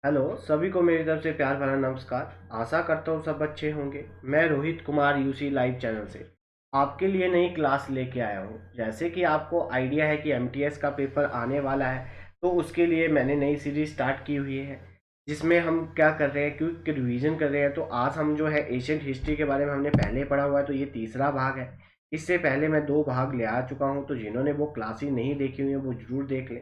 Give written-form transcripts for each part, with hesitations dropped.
Hello सभी को मेरी तरफ से प्यार भरा नमस्कार। आशा करता हूँ सब अच्छे होंगे। मैं Rohit Kumar UC live channel से आपके लिए नई क्लास लेके आया हूँ। जैसे कि आपको आइडिया है कि एमटीएस का पेपर आने वाला है, तो उसके लिए मैंने नई सीरीज स्टार्ट की हुई है, जिसमें हम क्या कर रहे हैं, क्विक रिवीजन कर रहे हैं। तो आज हम जो है एशियंट हिस्ट्री के बारे में हमने पहले पढ़ा हुआ है, तो ये तीसरा भाग है। इससे पहले मैं दो भाग ले आ चुका हूँ, तो जिन्होंने वो क्लासेस नहीं देखी हुई है वो जरूर देख लें।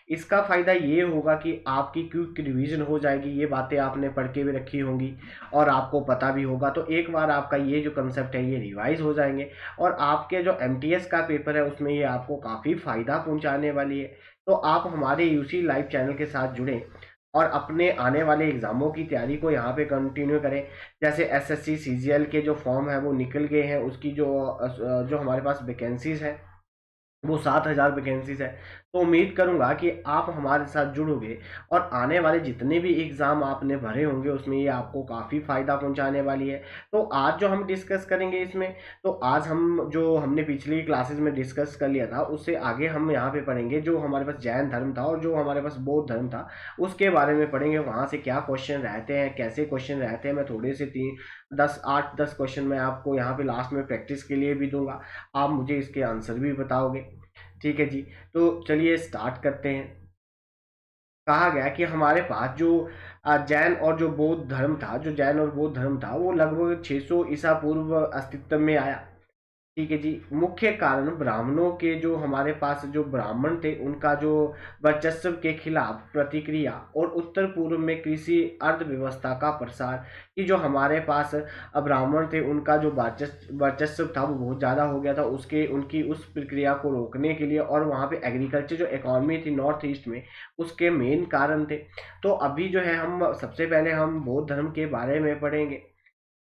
इसका फ़ायदा ये होगा कि आपकी क्विक रिवीजन हो जाएगी, ये बातें आपने पढ़ के भी रखी होंगी और आपको पता भी होगा। तो एक बार आपका ये जो कंसेप्ट है ये रिवाइज हो जाएंगे, और आपके जो एमटीएस का पेपर है उसमें ये आपको काफ़ी फ़ायदा पहुंचाने वाली है। तो आप हमारे यूसी लाइव चैनल के साथ जुड़ें और अपने आने वाले एग्ज़ामों की तैयारी को यहाँ पे कंटिन्यू करें। जैसे एसएससी सीजीएल के जो फॉर्म है वो निकल गए हैं, उसकी जो हमारे पास वैकेंसीज है वो 7,000 वैकेंसीज है। तो उम्मीद करूंगा कि आप हमारे साथ जुड़ोगे और आने वाले जितने भी एग्ज़ाम आपने भरे होंगे उसमें ये आपको काफ़ी फ़ायदा पहुंचाने वाली है। तो आज जो हम डिस्कस करेंगे इसमें, तो आज हम जो हमने पिछली क्लासेस में डिस्कस कर लिया था उससे आगे हम यहाँ पे पढ़ेंगे। जो हमारे पास जैन धर्म था और जो हमारे पास बौद्ध धर्म था उसके बारे में पढ़ेंगे। वहाँ से क्या क्वेश्चन रहते हैं, कैसे क्वेश्चन रहते हैं, मैं थोड़े से 8-10 क्वेश्चन मैं आपको यहाँ पे लास्ट में प्रैक्टिस के लिए भी दूंगा। आप मुझे इसके आंसर भी बताओगे। ठीक है जी। तो चलिए स्टार्ट करते हैं। कहा गया कि हमारे पास जो जैन और जो बौद्ध धर्म था, जो जैन और बौद्ध धर्म था वो लगभग 600 ईसा पूर्व अस्तित्व में आया। ठीक है जी। मुख्य कारण ब्राह्मणों के, जो हमारे पास जो ब्राह्मण थे उनका जो वर्चस्व के खिलाफ प्रतिक्रिया, और उत्तर पूर्व में कृषि अर्थव्यवस्था का प्रसार। कि जो हमारे पास ब्राह्मण थे उनका जो वर्चस्व था वो बहुत ज़्यादा हो गया था, उसके उनकी उस प्रक्रिया को रोकने के लिए, और वहाँ पे एग्रीकल्चर जो इकोनॉमी थी नॉर्थ ईस्ट में, उसके मेन कारण थे। तो अभी जो है हम सबसे पहले हम बौद्ध धर्म के बारे में पढ़ेंगे।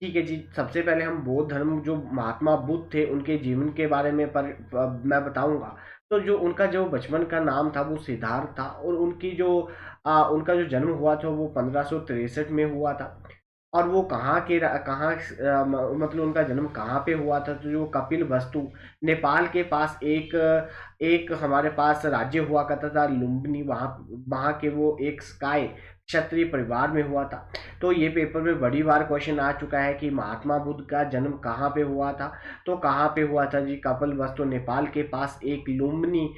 ठीक है जी। सबसे पहले हम बौद्ध धर्म, जो महात्मा बुद्ध थे उनके जीवन के बारे में मैं बताऊंगा। तो जो उनका जो बचपन का नाम था वो सिद्धार्थ था, और उनका जो जन्म हुआ था वो 1563 में हुआ था। और वो कहाँ मतलब उनका जन्म कहाँ पे हुआ था, तो जो कपिल वस्तु, नेपाल के पास एक एक हमारे पास राज्य हुआ करता था लुम्बिनी, वहाँ वहाँ के वो एक स्काई क्षत्रिय परिवार में हुआ था। तो ये पेपर में बड़ी बार क्वेश्चन आ चुका है कि महात्मा बुद्ध का जन्म कहाँ पे हुआ था। तो कहाँ पे हुआ था जी? कपिल वस्तु नेपाल के पास एक लुम्बिनी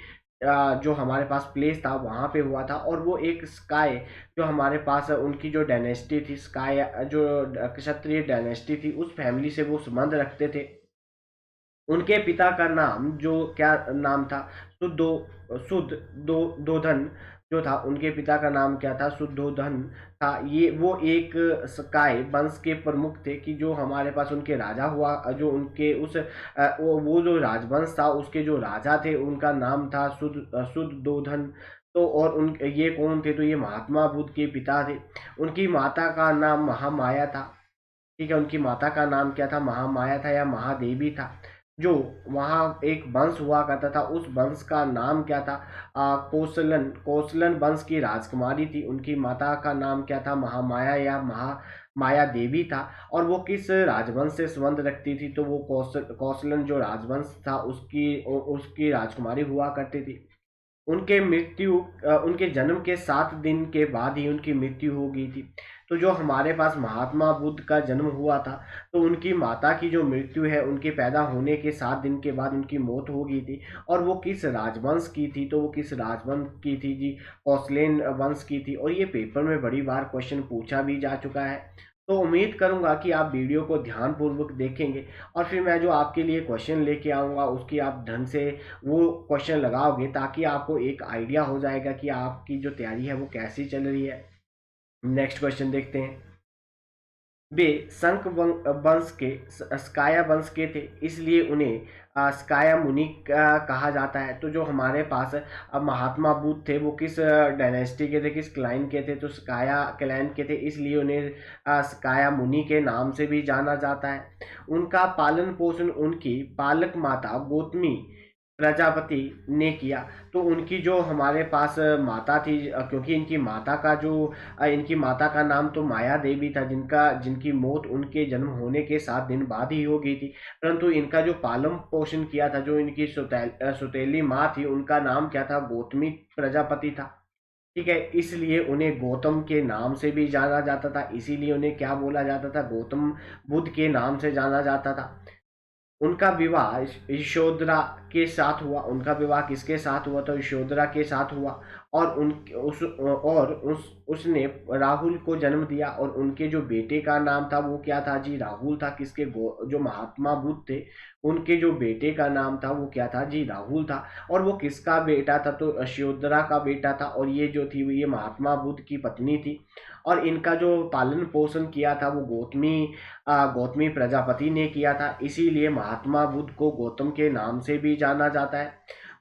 जो हमारे पास प्लेस था वहाँ पे हुआ था। और वो एक स्काई, जो हमारे पास उनकी जो डायनेस्टी थी स्काई, जो क्षत्रिय डायनेस्टी थी, उस फैमिली से वो संबंध रखते थे। उनके पिता का नाम, जो क्या नाम था, शुद्धो शुद्ध दो दोधन जो था, उनके पिता का नाम क्या था? शुद्धोधन था। ये वो एक स्काई वंश के प्रमुख थे। कि जो हमारे पास उनके राजा हुआ, जो उनके उस वो जो राजवंश था उसके जो राजा थे उनका नाम था शुद्धोधन। तो और उन ये कौन थे? तो ये महात्मा बुद्ध के पिता थे। उनकी माता का नाम महामाया था। ठीक है। उनकी माता का नाम क्या था? महामाया था या महादेवी था। जो वहाँ एक वंश हुआ करता था उस वंश का नाम क्या था? कोसलन वंश की राजकुमारी थी। उनकी माता का नाम क्या था? महामाया या महामाया देवी था। और वो किस राजवंश से संबंध रखती थी? तो वो कौशलन जो राजवंश था उसकी उसकी राजकुमारी हुआ करती थी। उनके जन्म के 7 दिन के बाद ही उनकी मृत्यु हो गई थी। तो जो हमारे पास महात्मा बुद्ध का जन्म हुआ था, तो उनकी माता की जो मृत्यु है उनके पैदा होने के 7 दिन के बाद उनकी मौत हो गई थी। और वो किस राजवंश की थी? तो वो किस राजवंश की थी जी? कौशलेन वंश की थी। और ये पेपर में बड़ी बार क्वेश्चन पूछा भी जा चुका है। तो उम्मीद करूंगा कि आप वीडियो को ध्यानपूर्वक देखेंगे, और फिर मैं जो आपके लिए क्वेश्चन लेके आऊँगा उसकी आप ढंग से वो क्वेश्चन लगाओगे, ताकि आपको एक आइडिया हो जाएगा कि आपकी जो तैयारी है वो कैसी चल रही है। नेक्स्ट क्वेश्चन देखते हैं। वे वंश के, स्काया वंश के थे, इसलिए उन्हें स्काया मुनि कहा जाता है। तो जो हमारे पास महात्मा बुद्ध थे वो किस डायनेस्टी के थे, किस क्लाइन के थे? तो स्काया क्लाइन के थे, इसलिए उन्हें स्काया मुनि के नाम से भी जाना जाता है। उनका पालन पोषण उनकी पालक माता गौतमी प्रजापति ने किया। तो उनकी जो हमारे पास माता थी, क्योंकि इनकी माता का नाम तो माया देवी था, जिनकी मौत उनके जन्म होने के 7 दिन बाद ही हो गई थी। परंतु इनका जो पालन पोषण किया था, जो इनकी सुतेली माँ थी, उनका नाम क्या था? गौतमी प्रजापति था। ठीक है, इसलिए उन्हें गौतम के नाम से भी जाना जाता था, इसीलिए उन्हें क्या बोला जाता था, गौतम बुद्ध के नाम से जाना जाता था। उनका विवाह यशोधरा के साथ हुआ। उनका विवाह किसके साथ हुआ? तो यशोधरा के साथ हुआ। और उसने राहुल को जन्म दिया, और उनके जो बेटे का नाम था वो क्या था जी? राहुल था। किसके? जो महात्मा बुद्ध थे उनके जो बेटे का नाम था वो क्या था जी? राहुल था। और वो किसका बेटा था? तो यशोधरा का बेटा था। और ये जो थी ये महात्मा बुद्ध की पत्नी थी। और इनका जो पालन पोषण किया था वो गौतमी प्रजापति ने किया था, इसीलिए महात्मा बुद्ध को गौतम के नाम से भी जाना जाता है।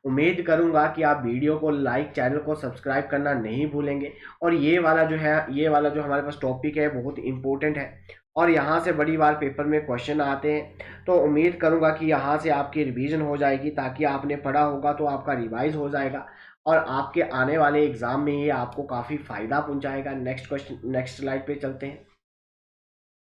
उम्मीद करूंगा कि आप वीडियो को लाइक, चैनल को सब्सक्राइब करना नहीं भूलेंगे। और ये वाला जो हमारे पास टॉपिक है बहुत इंपॉर्टेंट है, और यहाँ से बड़ी बार पेपर में क्वेश्चन आते हैं। तो उम्मीद करूंगा कि यहाँ से आपकी रिवीजन हो जाएगी, ताकि आपने पढ़ा होगा तो आपका रिवाइज हो जाएगा, और आपके आने वाले एग्जाम में ये आपको काफ़ी फायदा पहुंचाएगा। नेक्स्ट स्लाइड पे चलते हैं।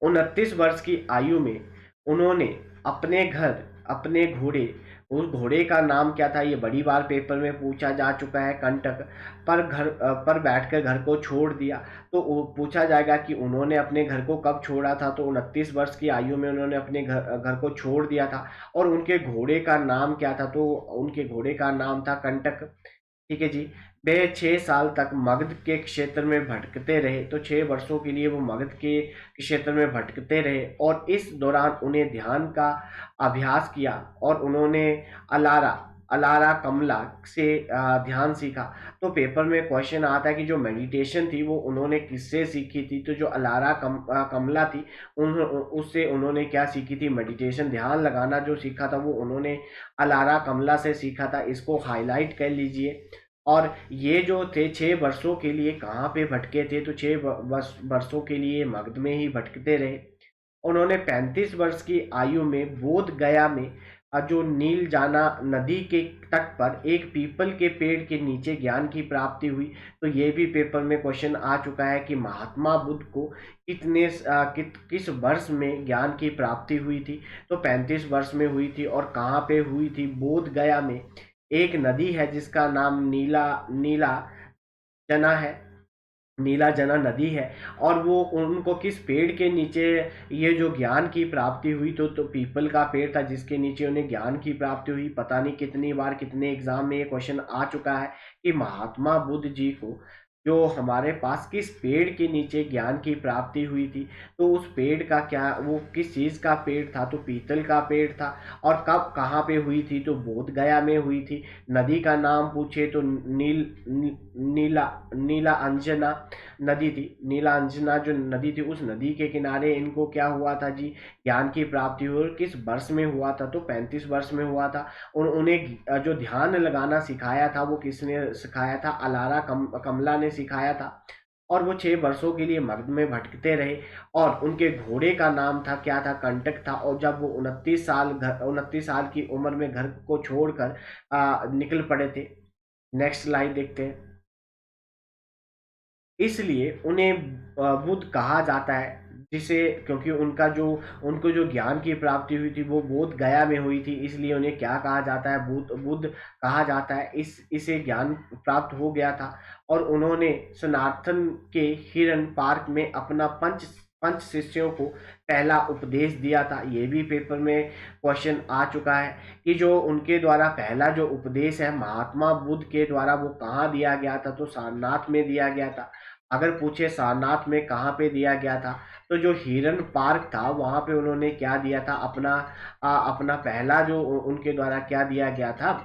29 वर्ष की आयु में उन्होंने अपने घर, अपने घोड़े, उस घोड़े का नाम क्या था? ये बड़ी बार पेपर में पूछा जा चुका है। कंटक पर बैठकर घर को छोड़ दिया। तो पूछा जाएगा कि उन्होंने अपने घर को कब छोड़ा था? तो 29 वर्ष की आयु में उन्होंने अपने घर को छोड़ दिया था। और उनके घोड़े का नाम क्या था? तो उनके घोड़े का नाम था कंटक। ठीक है जी। वे 6 साल तक मगध के क्षेत्र में भटकते रहे। तो 6 वर्षों के लिए वो मगध के क्षेत्र में भटकते रहे, और इस दौरान उन्हें ध्यान का अभ्यास किया, और उन्होंने अलारा अलारा कमला से ध्यान सीखा। तो पेपर में क्वेश्चन आता है कि जो मेडिटेशन थी वो उन्होंने किससे सीखी थी? तो जो कमला थी उससे उन्होंने क्या सीखी थी? मेडिटेशन, ध्यान लगाना जो सीखा था वो उन्होंने अलारा कमला से सीखा था। इसको हाईलाइट कर लीजिए। और ये जो थे 6 वर्षों के लिए कहाँ पे भटके थे? तो 6 वर्षों के लिए मगध में ही भटकते रहे। उन्होंने 35 वर्ष की आयु में बोध गया में जो नील जाना नदी के तट पर एक पीपल के पेड़ के नीचे ज्ञान की प्राप्ति हुई। तो ये भी पेपर में क्वेश्चन आ चुका है कि महात्मा बुद्ध को किस वर्ष में ज्ञान की प्राप्ति हुई थी? तो 35 वर्ष में हुई थी। और कहाँ पे हुई थी? बोध गया में। एक नदी है जिसका नाम नीला नीला जना है, नीला जना नदी है। और वो उनको किस पेड़ के नीचे ये जो ज्ञान की प्राप्ति हुई? तो पीपल का पेड़ था जिसके नीचे उन्हें ज्ञान की प्राप्ति हुई। पता नहीं कितनी बार कितने एग्जाम में ये क्वेश्चन आ चुका है कि महात्मा बुद्ध जी को जो हमारे पास किस पेड़ के नीचे ज्ञान की प्राप्ति हुई थी? तो उस पेड़ का क्या, वो किस चीज का पेड़ था? तो पीतल का पेड़ था। और कब कहाँ पे हुई थी? तो बोध गया में हुई थी। नदी का नाम पूछे तो नीला नीला अंजना नदी थी। नीला अंजना जो नदी थी उस नदी के किनारे इनको क्या हुआ था जी? ज्ञान की प्राप्ति हुई। और किस वर्ष में हुआ था? तो 35 वर्ष में हुआ था। उन्हें जो ध्यान लगाना सिखाया था वो किसने सिखाया था? अलारा कमला ने सिखाया था। और वो 6 वर्षों के लिए मगध में भटकते रहे। और उनके घोड़े का नाम था क्या था? कंटक था। और जब वो 29 साल की उम्र में घर को छोड़कर निकल पड़े थे। नेक्स्ट स्लाइड देखते हैं। इसलिए उन्हें बुद्ध कहा जाता है, जिसे क्योंकि उनको जो ज्ञान की प्राप्ति हुई थी वो बोध गया में हुई थी, इसलिए उन्हें क्या कहा जाता है? बुद्ध कहा जाता है। इसे ज्ञान प्राप्त हो गया था। और उन्होंने सनातन के हिरन पार्क में अपना पंच पंच शिष्यों को पहला उपदेश दिया था। ये भी पेपर में क्वेश्चन आ चुका है कि जो उनके द्वारा पहला जो उपदेश है महात्मा बुद्ध के द्वारा वो कहाँ दिया गया था? तो सारनाथ में दिया गया था। अगर पूछे सारनाथ में कहाँ पे दिया गया था? तो जो हिरन पार्क था वहां पे उन्होंने क्या दिया था? अपना पहला जो उनके द्वारा क्या दिया गया था?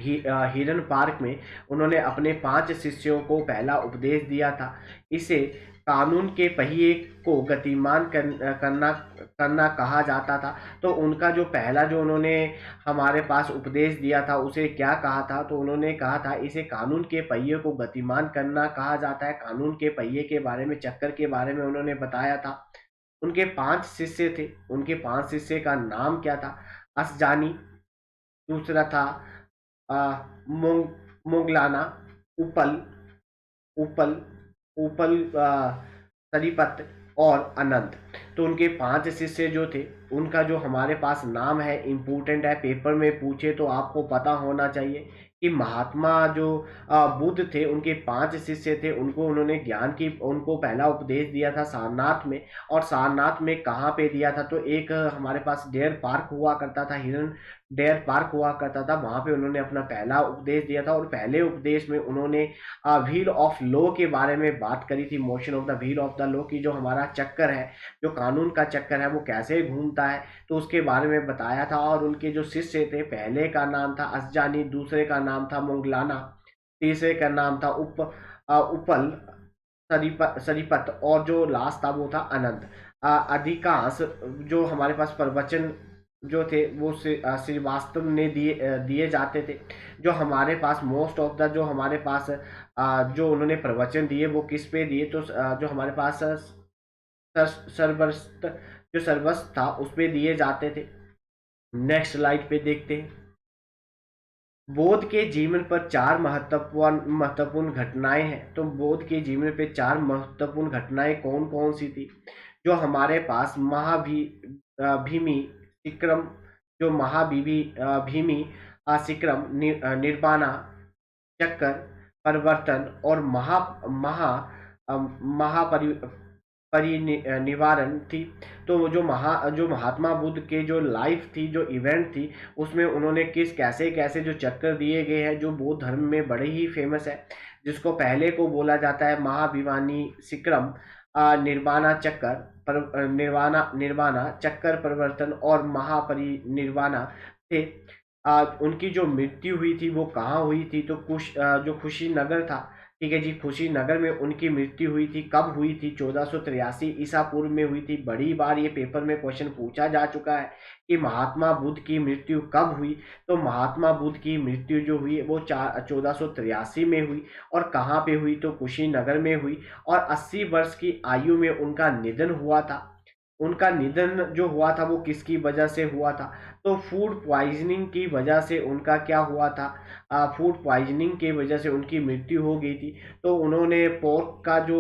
हिरन पार्क में उन्होंने अपने 5 शिष्यों को पहला उपदेश दिया था। इसे कानून के पहिए को गतिमान करना कहा जाता था। तो उनका जो पहला जो उन्होंने हमारे पास उपदेश दिया था उसे क्या कहा था? तो उन्होंने कहा था इसे कानून के पहिए को गतिमान करना कहा जाता है। कानून के पहिए के बारे में, चक्कर के बारे में उन्होंने बताया था। उनके 5 शिष्य थे। उनके 5 शिष्य का नाम क्या था? असजानी, दूसरा था मोगलाना, उपल उपल उपल सरीपत और अनंत। तो उनके 5 शिष्य जो थे उनका जो हमारे पास नाम है, इम्पोर्टेंट है, पेपर में पूछे तो आपको पता होना चाहिए कि महात्मा जो बुद्ध थे, उनके 5 शिष्य थे, उनको उन्होंने ज्ञान की उनको पहला उपदेश दिया था सारनाथ में। और सारनाथ में कहाँ पे दिया था, तो एक हमारे पास डेयर पार्क हुआ करता था, हिरन डेयर पार्क हुआ करता था, वहां पे उन्होंने अपना पहला उपदेश दिया था। और पहले उपदेश में उन्होंने व्हील ऑफ लॉ के बारे में बात करी थी, motion of the wheel of the law की, जो हमारा चक्कर है, जो कानून का चक्कर है, वो कैसे घूमता है, तो उसके बारे में बताया था। और उनके जो शिष्य थे, पहले का नाम था असजानी, दूसरे का नाम था मोंगलाना, तीसरे का नाम था उपल सरीपत, और जो लास्ट था वो था अनंत। अधिकांश जो हमारे पास प्रवचन जो थे वो श्रीवास्तव ने दिए जाते थे। जो हमारे पास मोस्ट ऑफ द जो हमारे पास जो उन्होंने प्रवचन दिए वो किस पे दिए, तो जो हमारे पास सर्वस्त जो सर्वस्त था उस पे दिए जाते थे। नेक्स्ट स्लाइड पे देखते हैं। बोध के जीवन पर 4 महत्वपूर्ण घटनाएं हैं। तो बोध के जीवन पे 4 महत्वपूर्ण घटनाएं कौन कौन सी थी? जो हमारे पास भीमी सिक्रम, जो भीमी सिक्रम, निर्वाणा चक्कर, परिवर्तन और महा महा महापरि परिनिवारण थी। तो जो महात्मा बुद्ध के जो लाइफ थी, जो इवेंट थी, उसमें उन्होंने कैसे कैसे जो चक्कर दिए गए हैं, जो बौद्ध धर्म में बड़े ही फेमस है, जिसको पहले को बोला जाता है महाभिमानी सिक्रम, निर्वाणा चक्कर, निर्वाणा चक्कर, परिवर्तन और महापरिनिर्वाणा थे। उनकी जो मृत्यु हुई थी वो कहाँ हुई थी, तो जो कुशीनगर था, ठीक है जी, कुशीनगर में उनकी मृत्यु हुई थी। कब हुई थी? 1483 ईसा पूर्व में हुई थी। बड़ी बार ये पेपर में क्वेश्चन पूछा जा चुका है कि महात्मा बुद्ध की मृत्यु कब हुई। तो महात्मा बुद्ध की मृत्यु जो हुई वो 1483 में हुई। और कहाँ पे हुई? तो कुशीनगर में हुई। और 80 वर्ष की आयु में उनका निधन हुआ था। उनका निधन जो हुआ था वो किसकी वजह से हुआ था? तो फूड पॉइजनिंग की वजह से उनका क्या हुआ था? फूड पॉइजनिंग की वजह से उनकी मृत्यु हो गई थी। तो उन्होंने पोर्क का जो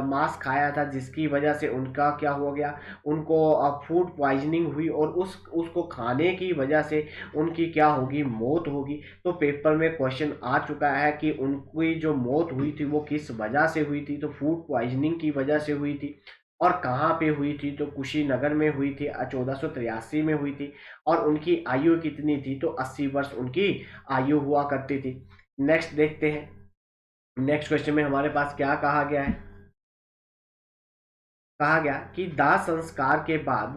मांस खाया था, जिसकी वजह से उनका क्या हो गया, उनको फूड पॉइजनिंग हुई, और उसको खाने की वजह से उनकी क्या होगी, मौत होगी। तो पेपर में क्वेश्चन आ चुका है कि उनकी जो मौत हुई थी वो किस वजह से हुई थी, तो फूड पॉइजनिंग की वजह से हुई थी। और कहाँ पे हुई थी? तो कुशीनगर में हुई थी, 1483 में हुई थी। और उनकी आयु कितनी थी? तो 80 वर्ष उनकी आयु हुआ करती थी। नेक्स्ट देखते हैं। नेक्स्ट क्वेश्चन में हमारे पास क्या कहा गया है? कहा गया कि दाह संस्कार के बाद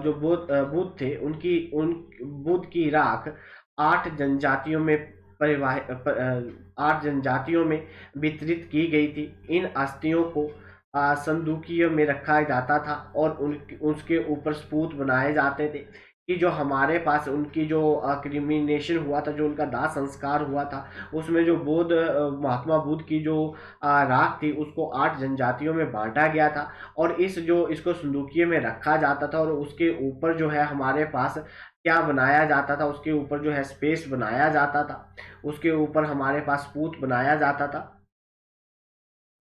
जो बुद्ध थे, उन बुद्ध की राख 8 जनजातियों में 8 जनजातियों में वितरित की गई थी। इन अस्थियों को संदूकियों में रखा जाता था और उसके ऊपर सपूत बनाए जाते थे। कि जो हमारे पास उनकी जो क्रिमिनेशन हुआ था, जो उनका दाह संस्कार हुआ था, उसमें जो महात्मा बुद्ध की जो राख थी उसको 8 जनजातियों में बांटा गया था। और इसको संदूकिये में रखा जाता था। और उसके ऊपर जो है हमारे पास क्या बनाया जाता था, उसके ऊपर जो है स्पेस बनाया जाता था, उसके ऊपर हमारे पास पूत बनाया जाता था।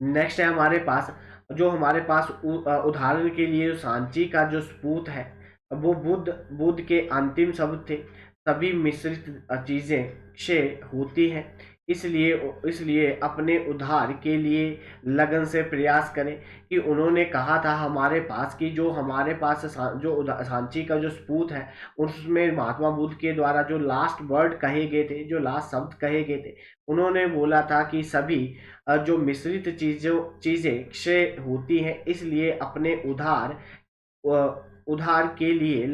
नेक्स्ट है हमारे पास उदाहरण के लिए सांची का जो स्पूत है, वो बुद्ध के अंतिम शब्द थे। सभी मिश्रित चीजें क्षय होती हैं, इसलिए अपने उद्धार के लिए लगन से प्रयास करें। कि उन्होंने कहा था हमारे पास कि जो हमारे पास सांची का जो स्पूत है, उसमें महात्मा बुद्ध के द्वारा जो लास्ट वर्ड कहे गए थे, जो लास्ट शब्द कहे गए थे, उन्होंने बोला था कि सभी जो मिश्रित चीजें क्षय होती हैं, इसलिए अपने उधार के लिए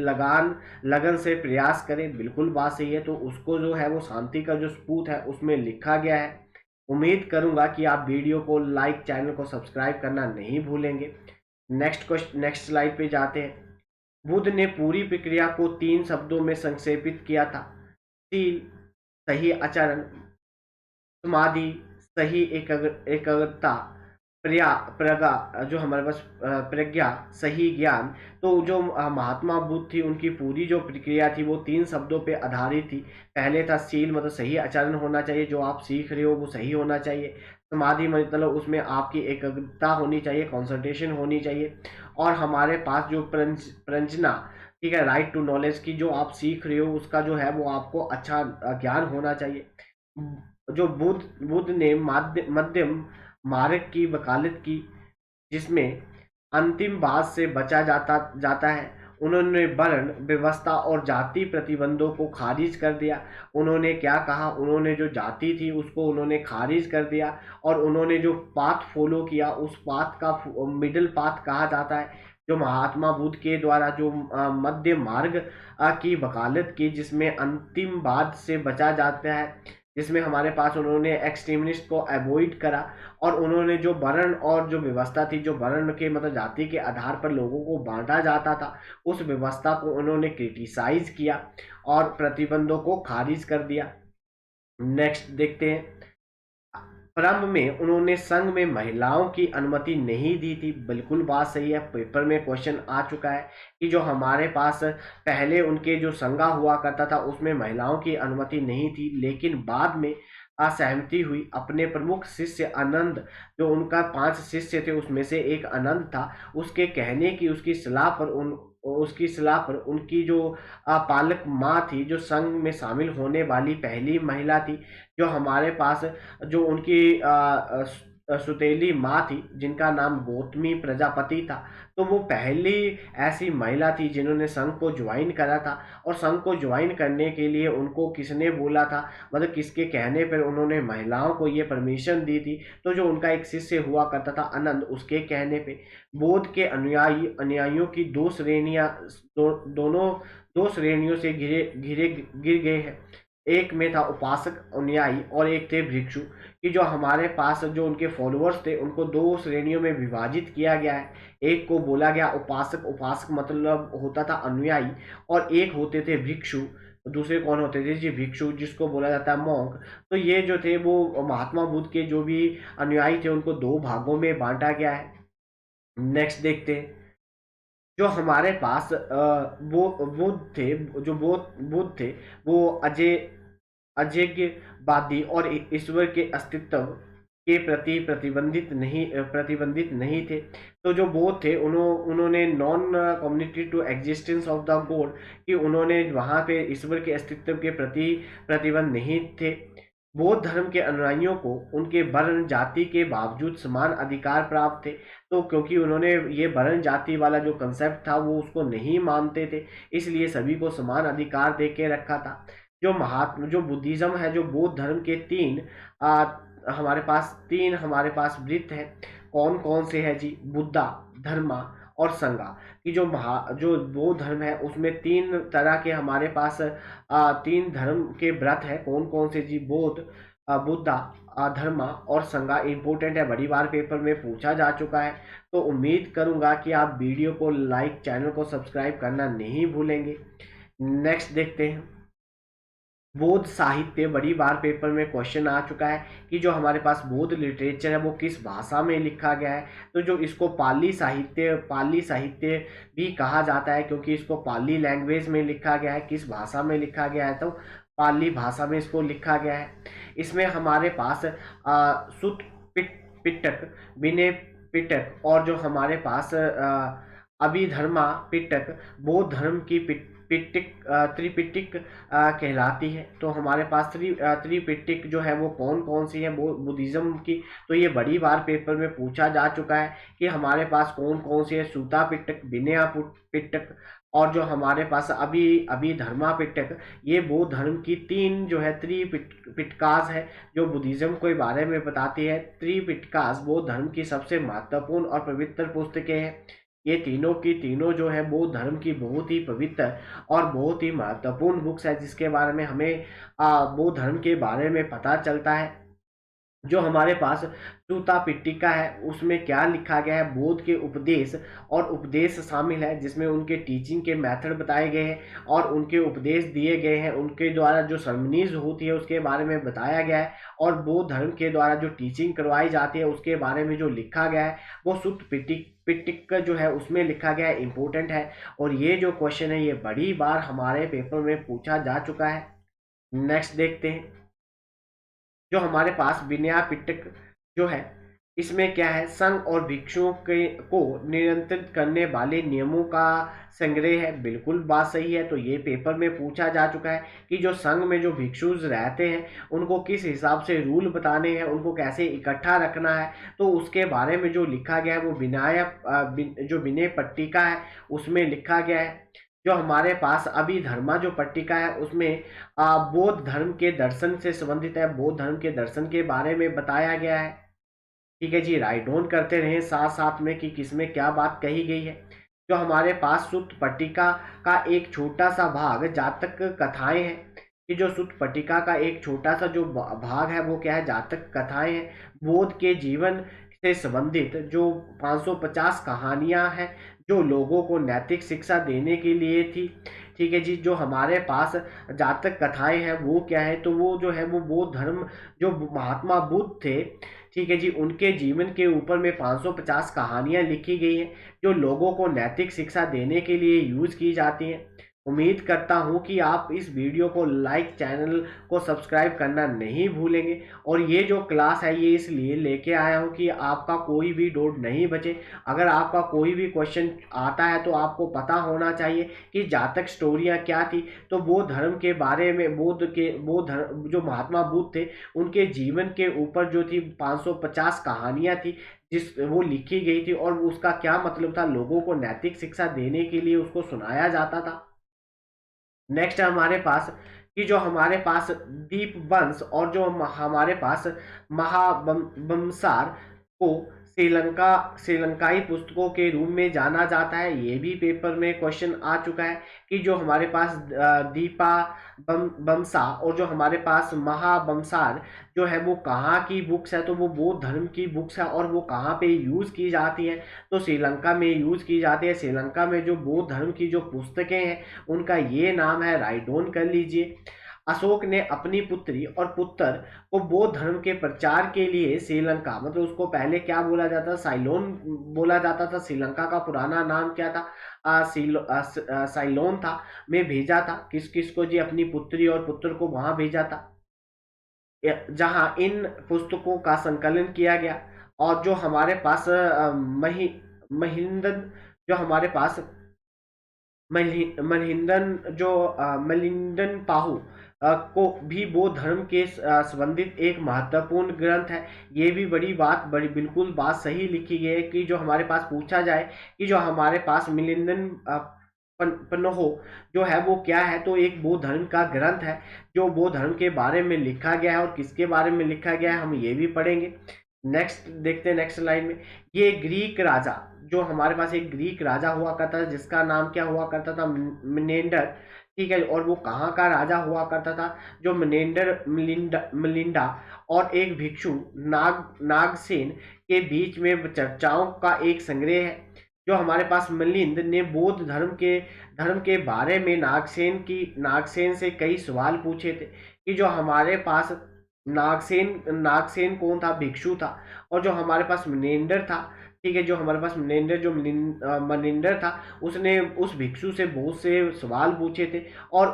लगन से प्रयास करें। बिल्कुल बात सही है। तो उसको जो है वो शांति का जो सपूत है उसमें लिखा गया है। उम्मीद करूंगा कि आप वीडियो को लाइक, चैनल को सब्सक्राइब करना नहीं भूलेंगे। नेक्स्ट स्लाइड पे जाते हैं। बुद्ध ने पूरी प्रक्रिया को 3 शब्दों में संक्षेपित किया था। शील, सही आचरण, समाधि, सही एकाग्रता, प्रज्ञा, जो हमारे पास प्रज्ञा, सही ज्ञान। तो जो महात्मा बुद्ध थी, उनकी पूरी जो प्रक्रिया थी वो 3 शब्दों पे आधारित थी। पहले था शील, मतलब सही आचरण होना चाहिए, जो आप सीख रहे हो वो सही होना चाहिए। समाधि मतलब उसमें आपकी एकाग्रता होनी चाहिए, कंसंट्रेशन होनी चाहिए। और हमारे पास जो प्रज्ञा ठीक है, राइट टू नॉलेज की जो आप सीख रहे हो उसका जो है वो आपको अच्छा ज्ञान होना चाहिए। जो बुद्ध बुद्ध ने मध्यम मार्ग की वकालत की, जिसमें अंतिम बात से बचा जाता जाता है। उन्होंने वर्ण व्यवस्था और जाति प्रतिबंधों को खारिज कर दिया। उन्होंने क्या कहा, उन्होंने जो जाति थी उसको उन्होंने खारिज कर दिया, और उन्होंने जो पाथ फॉलो किया उस पाथ का मिडिल पाथ कहा जाता है, जो महात्मा बुद्ध के द्वारा जो मध्य मार्ग की वकालत की, जिसमें अंतिम बात से बचा जाता है, जिसमें हमारे पास उन्होंने एक्सट्रीमिस्ट को अवॉइड करा, और उन्होंने जो वर्ण और जो व्यवस्था थी, जो वर्ण के मतलब जाति के आधार पर लोगों को बांटा जाता था, उस व्यवस्था को उन्होंने क्रिटिसाइज किया और प्रतिबंधों को खारिज कर दिया। नेक्स्ट देखते हैं, प्रारंभ में उन्होंने संघ में महिलाओं की अनुमति नहीं दी थी। बिल्कुल बात सही है, पेपर में क्वेश्चन आ चुका है कि जो हमारे पास पहले उनके जो संघा हुआ करता था उसमें महिलाओं की अनुमति नहीं थी, लेकिन बाद में असहमति हुई। अपने प्रमुख शिष्य आनंद, जो उनका 5 शिष्य थे उसमें से एक आनंद था, उसके कहने की उसकी सलाह पर उनकी जो पालक माँ थी, जो संघ में शामिल होने वाली पहली महिला थी, जो हमारे पास जो उनकी सुतेली माँ थी जिनका नाम गौतमी प्रजापति था, तो वो पहली ऐसी महिला थी जिन्होंने संघ को ज्वाइन करा था। और संघ को ज्वाइन करने के लिए उनको किसने बोला था, मतलब किसके कहने पर उन्होंने महिलाओं को ये परमिशन दी थी, तो जो उनका एक शिष्य हुआ करता था आनंद, उसके कहने पे बौद्ध के अनुयायियों की दो श्रेणियां, दोनों दो श्रेणियों से घिरे घिरे गिर गए हैं। एक में था उपासक अनुयायी और एक थे भिक्षु, कि जो हमारे पास जो उनके फॉलोअर्स थे उनको दो श्रेणियों में विभाजित किया गया है। एक को बोला गया उपासक, उपासक मतलब होता था अनुयायी, और एक होते थे भिक्षु। दूसरे कौन होते थे जी, भिक्षु, जिसको बोला जाता है मॉन्क। तो ये जो थे वो महात्मा बुद्ध के जो भी अनुयायी थे उनको दो भागों में बांटा गया है। नेक्स्ट देखते हैं, जो हमारे पास वो बुद्ध थे, जो बुद्ध थे, वो अजैज्ञवादी और ईश्वर के अस्तित्व के प्रति प्रतिबंधित नहीं थे। तो जो बौद्ध थे उन्होंने non community to existence of the God, कि उन्होंने वहाँ पे ईश्वर के अस्तित्व के प्रति प्रतिबंध नहीं थे। बौद्ध धर्म के अनुयायियों को उनके वर्ण जाति के बावजूद समान अधिकार प्राप्त थे। तो क्योंकि उन्होंने ये वर्ण जाति वाला जो कंसेप्ट था वो उसको नहीं मानते थे, इसलिए सभी को समान अधिकार दे के रखा था। जो बुद्धिज्म है, जो बौद्ध धर्म के हमारे पास वृत्त है। कौन कौन से है जी, बुद्धा, धर्मा और संगा। कि जो बौद्ध धर्म है उसमें 3 तरह के हमारे पास 3 धर्म के व्रत है। कौन कौन से जी, बौद्ध, बुद्धा, धर्मा और संगा। इंपॉर्टेंट है, बड़ी बार पेपर में पूछा जा चुका है। तो उम्मीद करूंगा कि आप वीडियो को लाइक, चैनल को सब्सक्राइब करना नहीं भूलेंगे। नेक्स्ट देखते हैं, बौद्ध साहित्य। बड़ी बार पेपर में क्वेश्चन आ चुका है कि जो हमारे पास बौद्ध लिटरेचर है वो किस भाषा में लिखा गया है। तो जो इसको पाली साहित्य भी कहा जाता है, क्योंकि इसको पाली लैंग्वेज में लिखा गया है। किस भाषा में लिखा गया है, तो पाली भाषा में इसको लिखा गया है। इसमें हमारे पास सुत पिटक, विनय पिटक, और जो हमारे पास अभिधर्मा पिटक बौद्ध धर्म की त्रिपिटक कहलाती है। तो हमारे पास त्रिपिटक जो है वो कौन कौन सी है बुद्धिज्म की। तो ये बड़ी बार पेपर में पूछा जा चुका है कि हमारे पास कौन कौन सी है, सूता पिटक, विनया पिटक, और जो हमारे पास अभी धर्मा पिटक। ये बौद्ध धर्म की 3 जो है त्रिपिटकास है, जो बुद्धिज्म के बारे में बताती है। त्रिपिटकास बौद्ध धर्म की सबसे महत्वपूर्ण और पवित्र पुस्तकें हैं। ये तीनों की तीनों जो है बौद्ध धर्म की बहुत ही पवित्र और बहुत ही महत्वपूर्ण बुक्स है, जिसके बारे में हमें बौद्ध धर्म के बारे में पता चलता है। जो हमारे पास सूता पिट्टिका है उसमें क्या लिखा गया है, बौद्ध के उपदेश और उपदेश शामिल है, जिसमें उनके टीचिंग के मेथड बताए गए हैं और उनके उपदेश दिए गए हैं। उनके द्वारा जो सेरेमनीज होती है उसके बारे में बताया गया है, और बौद्ध धर्म के द्वारा जो टीचिंग करवाई जाती है उसके बारे में जो लिखा गया है वो सूत पिट्टिक जो है उसमें लिखा गया है। इंपॉर्टेंट है, और ये जो क्वेश्चन है ये बड़ी बार हमारे पेपर में पूछा जा चुका है। नेक्स्ट देखते हैं, जो हमारे पास विनया पिटक जो है इसमें क्या है, संघ और भिक्षुओं के को नियंत्रित करने वाले नियमों का संग्रह है। बिल्कुल बात सही है। तो ये पेपर में पूछा जा चुका है कि जो संघ में जो भिक्षु रहते हैं उनको किस हिसाब से रूल बताने हैं, उनको कैसे इकट्ठा रखना है, तो उसके बारे में जो लिखा गया है वो जो विनय पट्टिका है उसमें लिखा गया है। जो हमारे पास अभी धर्मा जो पट्टिका है उसमें बौद्ध धर्म के दर्शन से संबंधित है, बौद्ध धर्म के दर्शन के बारे में बताया गया है। ठीक है जी, राइट डाउन करते रहें साथ साथ में कि किसमें क्या बात कही गई है। जो हमारे पास सुत्त पट्टिका का एक छोटा सा भाग जातक कथाएं हैं, कि जो सुत्त पट्टिका का एक छोटा सा जो भाग है वो क्या है, जातक कथाएं हैं। बोध के जीवन से संबंधित जो 550 कहानियां हैं जो लोगों को नैतिक शिक्षा देने के लिए थी। ठीक है जी, जो हमारे पास जातक कथाएं हैं वो क्या है, तो वो जो है वो बौद्ध धर्म जो महात्मा बुद्ध थे, ठीक है जी, उनके जीवन के ऊपर में 550 कहानियां लिखी गई हैं जो लोगों को नैतिक शिक्षा देने के लिए यूज की जाती हैं। उम्मीद करता हूं कि आप इस वीडियो को लाइक, चैनल को सब्सक्राइब करना नहीं भूलेंगे। और ये जो क्लास है ये इसलिए लेके आया हूं कि आपका कोई भी डाउट नहीं बचे। अगर आपका कोई भी क्वेश्चन आता है तो आपको पता होना चाहिए कि जातक स्टोरियां क्या थी। तो बौद्ध धर्म के बारे में बौद्ध धर्म जो महात्मा बुद्ध थे उनके जीवन के ऊपर जो थी 550 कहानियां थी जिस वो लिखी गई थी, और उसका क्या मतलब था, लोगों को नैतिक शिक्षा देने के लिए उसको सुनाया जाता था। नेक्स्ट है हमारे पास कि जो हमारे पास दीप वंश और जो हमारे पास महावंशार को श्रीलंकाई पुस्तकों के रूप में जाना जाता है। ये भी पेपर में क्वेश्चन आ चुका है कि जो हमारे पास दीपा बमसा और जो हमारे पास महावंशार जो है वो कहाँ की बुक्स है, तो वो बौद्ध धर्म की बुक्स है। और वो कहाँ पे यूज की जाती है, तो श्रीलंका में यूज की जाती है। श्रीलंका में जो बौद्ध धर्म की जो पुस्तकें हैं उनका ये नाम है, राइट डाउन कर लीजिए। अशोक ने अपनी पुत्री और पुत्र को बौद्ध धर्म के प्रचार के लिए श्रीलंका, मतलब उसको पहले क्या बोला जाता था, साइलोन बोला जाता था। श्रीलंका का पुराना नाम क्या था, साइलोन था, में भेजा था। किस किस को जी, अपनी पुत्री और पुत्र को वहां भेजा था जहां इन पुस्तकों का संकलन किया गया। और जो हमारे पास महिंदन जो हमारे पास मलिंदन पाहु को भी बौद्ध धर्म के संबंधित एक महत्वपूर्ण ग्रंथ है। ये भी बड़ी बिल्कुल बात सही लिखी गई है कि जो हमारे पास पूछा जाए कि जो हमारे पास मिलिंदन पन्हो जो है वो क्या है, तो एक बौद्ध धर्म का ग्रंथ है जो बौद्ध धर्म के बारे में लिखा गया है। और किसके बारे में लिखा गया है हम ये भी पढ़ेंगे। नेक्स्ट देखते हैं, नेक्स्ट लाइन में ये ग्रीक राजा, जो हमारे पास एक ग्रीक राजा हुआ करता था जिसका नाम क्या हुआ करता था, मिनेंडर। ठीक है, और वो कहाँ का राजा हुआ करता था, जो मिनेंडर मिलिंडा और एक भिक्षु नागसेन के बीच में चर्चाओं का एक संग्रह है। जो हमारे पास मिलिंद ने बौद्ध धर्म के बारे में नागसेन से कई सवाल पूछे थे। कि जो हमारे पास नागसेन कौन था, भिक्षु था। और जो हमारे पास मिनेंडर था, ठीक है, जो हमारे पास मनिंदर था, उसने उस भिक्षु से बहुत से सवाल पूछे थे। और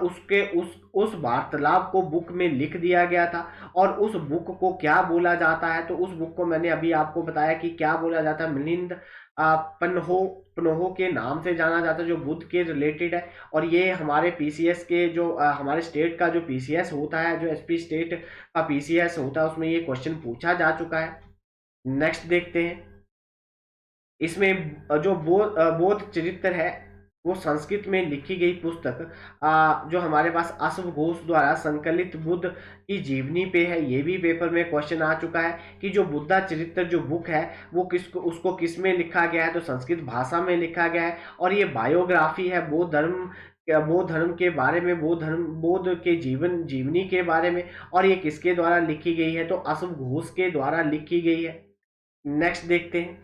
उस वार्तालाप को बुक में लिख दिया गया था। और उस बुक को क्या बोला जाता है, तो उस बुक को मैंने अभी आपको बताया कि क्या बोला जाता है, मिलिंद पन्हो के नाम से जाना जाता है, जो बुद्ध के रिलेटेड है। और ये हमारे पीसीएस के जो हमारे स्टेट का जो पीसीएस होता है, जो एसपी स्टेट का पीसीएस होता है, उसमें ये क्वेश्चन पूछा जा चुका है। नेक्स्ट देखते हैं, इसमें जो बौद्ध चरित्र है वो संस्कृत में लिखी गई पुस्तक जो हमारे पास अश्व घोष द्वारा संकलित बुद्ध की जीवनी पे है। ये भी पेपर में क्वेश्चन आ चुका है कि जो बुद्धा चरित्र जो बुक है वो उसको किस में लिखा गया है, तो संस्कृत भाषा में लिखा गया है। और ये बायोग्राफी है बौद्ध धर्म के बारे में, बौद्ध के जीवनी के बारे में। और ये किसके द्वारा लिखी गई है, तो अश्व घोष के द्वारा लिखी गई है। नेक्स्ट देखते हैं,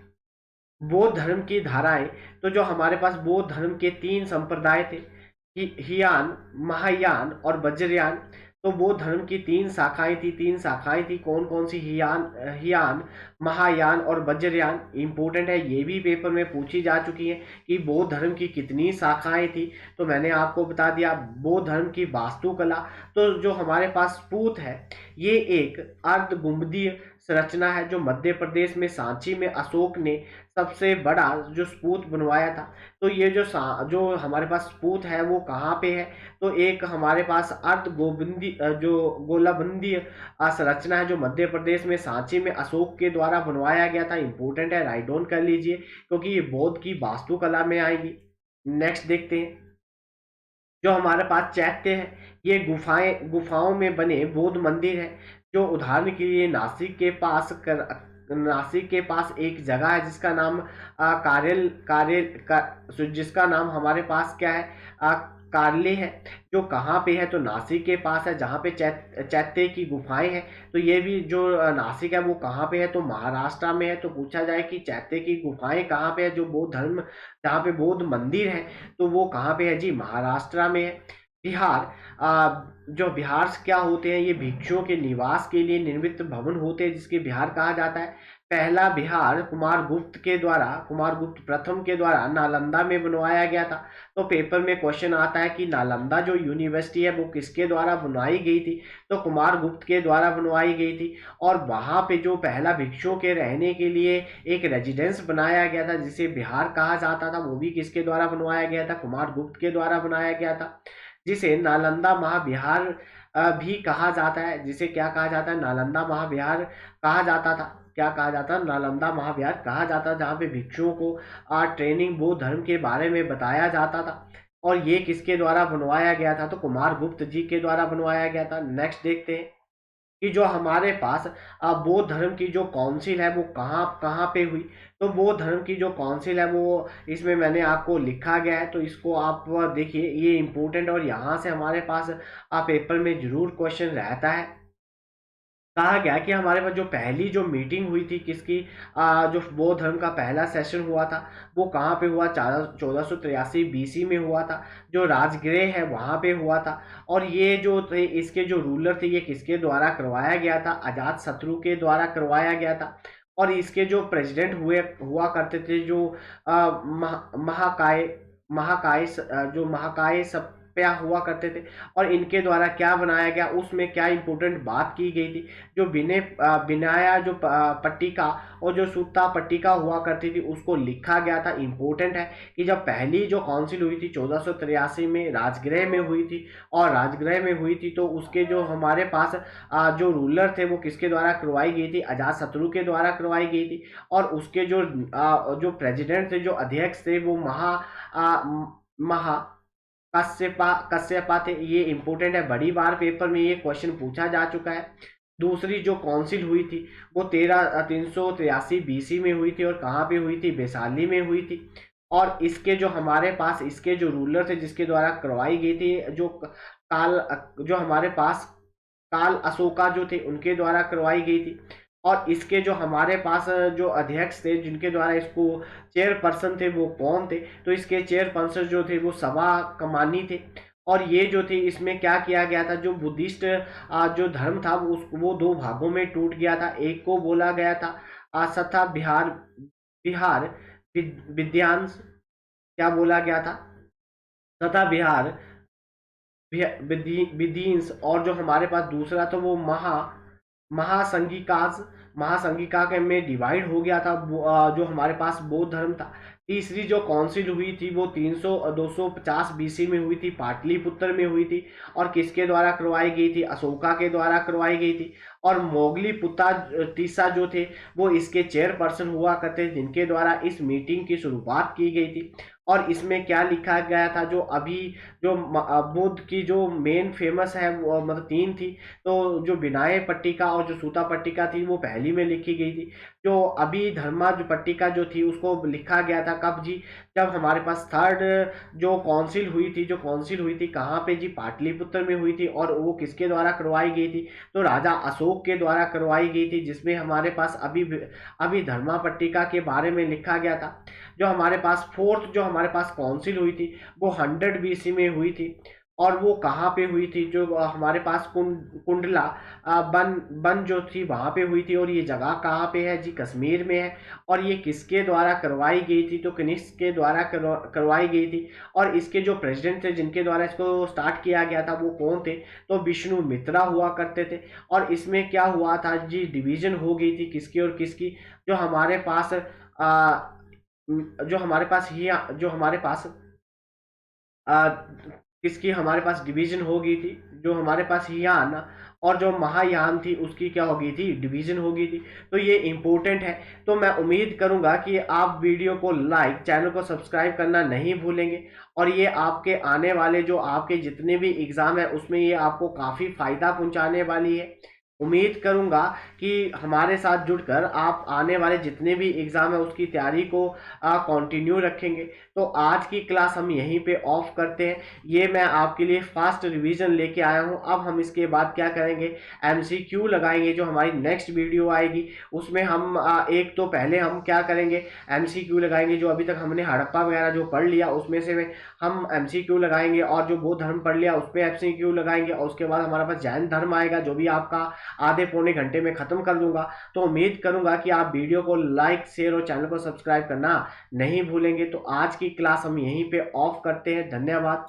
बौद्ध धर्म की धाराएं। तो जो हमारे पास बौद्ध धर्म के 3 संप्रदाय थे, हियान, महायान और वज्रयान। तो बौद्ध धर्म की 3 शाखाएं थी। कौन कौन सी, हियान, महायान और वज्रयान। इंपॉर्टेंट है, ये भी पेपर में पूछी जा चुकी है कि बौद्ध धर्म की कितनी शाखाएं थी। तो मैंने आपको बता दिया। बौद्ध धर्म की वास्तुकला, तो जो हमारे पास स्फूत है ये एक अर्ध गुंबदीय संरचना है जो मध्य प्रदेश में सांची में अशोक ने सबसे बड़ा जो स्पूत बनवाया था। तो ये जो हमारे पास स्पूत है वो कहाँ पे है, तो एक हमारे पास अर्ध गोबंदी जो गोलाबंदी संरचना है जो मध्य प्रदेश में सांची में अशोक के द्वारा बनवाया गया था। इंपॉर्टेंट है, राइट डाउन कर लीजिए क्योंकि ये बौद्ध की वास्तुकला में आएगी। नेक्स्ट देखते हैं, जो हमारे पास चैत्य है, ये गुफाओं में बने बौद्ध मंदिर है। जो उदाहरण के लिए नासिक के पास एक जगह है जिसका नाम कारेल कारेल जिसका नाम हमारे पास क्या है, कार्ले है। जो कहाँ पे है, तो नासिक के पास है जहाँ पे चैत्य की गुफाएं हैं। तो ये भी जो नासिक है वो कहाँ पे है, तो महाराष्ट्र में है। तो पूछा जाए कि चैत्य की गुफाएं कहाँ पे है, जो बौद्ध धर्म जहाँ पे बौद्ध मंदिर है तो वो कहाँ पे है जी, महाराष्ट्र में है। बिहार, जो बिहार क्या होते हैं, ये भिक्षुओं के निवास के लिए निर्मित भवन होते हैं जिसके बिहार कहा जाता है। पहला बिहार कुमार गुप्त प्रथम के द्वारा नालंदा में बनवाया गया था। तो पेपर में क्वेश्चन आता है कि नालंदा जो यूनिवर्सिटी है वो किसके द्वारा बनवाई गई थी, तो कुमार गुप्त के द्वारा बनवाई गई थी। और वहां पे जो पहला भिक्षुओं के रहने के लिए एक रेजिडेंस बनाया गया था जिसे बिहार कहा जाता था, वो भी किसके द्वारा बनवाया गया था, कुमार गुप्त के द्वारा बनाया गया था। जिसे नालंदा महाविहार भी कहा जाता है, जिसे क्या कहा जाता है, नालंदा महाविहार कहा जाता था। क्या कहा जाता है, नालंदा महाविहार कहा जाता, जहाँ पे भिक्षुओं को ट्रेनिंग बौद्ध धर्म के बारे में बताया जाता था। और ये किसके द्वारा बनवाया गया था, तो कुमार गुप्त जी के द्वारा बनवाया गया था। नेक्स्ट देखते हैं कि जो हमारे पास बौद्ध धर्म की जो काउंसिल है वो कहाँ कहाँ पे हुई। तो बौद्ध धर्म की जो काउंसिल है वो इसमें मैंने आपको लिखा गया है, तो इसको आप देखिए, ये इम्पोर्टेंट और यहाँ से हमारे पास पेपर में जरूर क्वेश्चन रहता है। कहा गया कि हमारे पास जो पहली जो मीटिंग हुई थी किसकी, जो बौद्ध धर्म का पहला सेशन हुआ था वो कहाँ पे हुआ, 1483 बीसी में हुआ था। जो राजगृह है वहाँ पे हुआ था। और ये जो थे इसके जो रूलर थे ये किसके द्वारा करवाया गया था, अजात शत्रु के द्वारा करवाया गया था। और इसके जो प्रेसिडेंट हुआ करते थे जो महाकाय महाकाय जो महाकाय सप्या हुआ करते थे। और इनके द्वारा क्या बनाया गया, उसमें क्या इंपॉर्टेंट बात की गई थी, जो बिनाया जो पट्टिका और जो सूता पट्टिका हुआ करती थी उसको लिखा गया था। इंपॉर्टेंट है कि जब पहली जो काउंसिल हुई थी 1483 में राजगृह में हुई थी, और राजगृह में हुई थी तो उसके जो हमारे पास जो रूलर थे वो किसके द्वारा करवाई गई थी, अजात शत्रु के द्वारा करवाई गई थी। और उसके जो प्रेसिडेंट थे, जो अध्यक्ष थे, वो महा कश्यपा थे। ये इंपॉर्टेंट है, बड़ी बार पेपर में ये क्वेश्चन पूछा जा चुका है। दूसरी जो काउंसिल हुई थी वो 383 बीसी में हुई थी। और कहाँ पे हुई थी, वैशाली में हुई थी। और इसके जो हमारे पास इसके जो रूलर थे जिसके द्वारा करवाई गई थी, जो हमारे पास काल अशोका जो थे उनके द्वारा करवाई गई थी। और इसके जो हमारे पास जो अध्यक्ष थे जिनके द्वारा इसको चेयरपर्सन थे वो कौन थे, तो इसके चेयरपर्सन जो थे वो सवा कमानी थे। और ये जो थे इसमें क्या किया गया था, जो बुद्धिस्ट जो धर्म था वो दो भागों में टूट गया था। एक को बोला गया था सथा बिहार बिहार विद्यांश, क्या बोला गया था, तथा बिहार विधींस। और जो हमारे पास दूसरा था वो महासंघिकाज महासंघिका के में डिवाइड हो गया था जो हमारे पास बौद्ध धर्म था। तीसरी जो काउंसिल हुई थी वो 250 बीसी में हुई थी, पाटलिपुत्र में हुई थी। और किसके द्वारा करवाई गई थी, अशोका के द्वारा करवाई गई थी। और मोगली पुता टीसा जो थे वो इसके चेयरपर्सन हुआ करते थे जिनके द्वारा इस मीटिंग की शुरुआत की गई थी। और इसमें क्या लिखा गया था, जो अभी जो बुद्ध की जो मेन फेमस है वो मतलब तीन थी। तो जो विनय पट्टिका और जो सूता पट्टिका थी वो पहली में लिखी गई थी। जो अभी धर्मा जो पट्टिका जो थी उसको लिखा गया था कब जी, जब हमारे पास थर्ड जो काउंसिल हुई थी कहाँ पे जी, पाटलिपुत्र में हुई थी। और वो किसके द्वारा करवाई गई थी, तो राजा अशोक के द्वारा करवाई गई थी, जिसमें हमारे पास अभी धर्मा पट्टिका के बारे में लिखा गया था। जो हमारे पास फोर्थ जो हमारे पास काउंसिल हुई थी वो 100 बीसी में हुई थी। और वो कहाँ पे हुई थी, जो हमारे पास कुंडला बन बन जो थी वहाँ पे हुई थी, और ये जगह कहाँ पे है जी, कश्मीर में है। और ये किसके द्वारा करवाई गई थी, तो कनिष्क के द्वारा करवाई गई थी। और इसके जो प्रेसिडेंट थे जिनके द्वारा इसको स्टार्ट किया गया था वो कौन थे, तो विष्णु मित्रा हुआ करते थे। और इसमें क्या हुआ था जी, डिवीजन हो गई थी किसकी और किसकी, जो हमारे पास जो हमारे पास ही जो हमारे पास आ, किसकी हमारे पास डिवीजन हो गई थी, जो हमारे पास हियान और जो महायान थी उसकी क्या हो गई थी, डिवीजन हो गई थी। तो ये इंपॉर्टेंट है। तो मैं उम्मीद करूंगा कि आप वीडियो को लाइक, चैनल को सब्सक्राइब करना नहीं भूलेंगे। और ये आपके आने वाले जो आपके जितने भी एग्जाम है उसमें ये आपको काफ़ी फायदा पहुंचाने वाली है। उम्मीद करूंगा कि हमारे साथ जुड़कर आप आने वाले जितने भी एग्जाम है उसकी तैयारी को कंटिन्यू रखेंगे। तो आज की क्लास हम यहीं पे ऑफ करते हैं। ये मैं आपके लिए फास्ट रिवीजन लेके आया हूं। अब हम इसके बाद क्या करेंगे, एमसीक्यू लगाएंगे। जो हमारी नेक्स्ट वीडियो आएगी उसमें हम एक तो पहले हम क्या करेंगे, एमसीक्यू लगाएंगे। जो अभी तक हमने हड़प्पा वगैरह जो पढ़ लिया उसमें से हम एमसीक्यू लगाएंगे, और जो बौद्ध धर्म पढ़ लिया उसमें एमसीक्यू लगाएंगे। और उसके बाद हमारे पास जैन धर्म आएगा जो भी आपका आधे पौने घंटे में खत्म कर दूंगा। तो उम्मीद करूंगा कि आप वीडियो को लाइक, शेयर और चैनल को सब्सक्राइब करना नहीं भूलेंगे। तो आज की क्लास हम यहीं पे ऑफ करते हैं। धन्यवाद।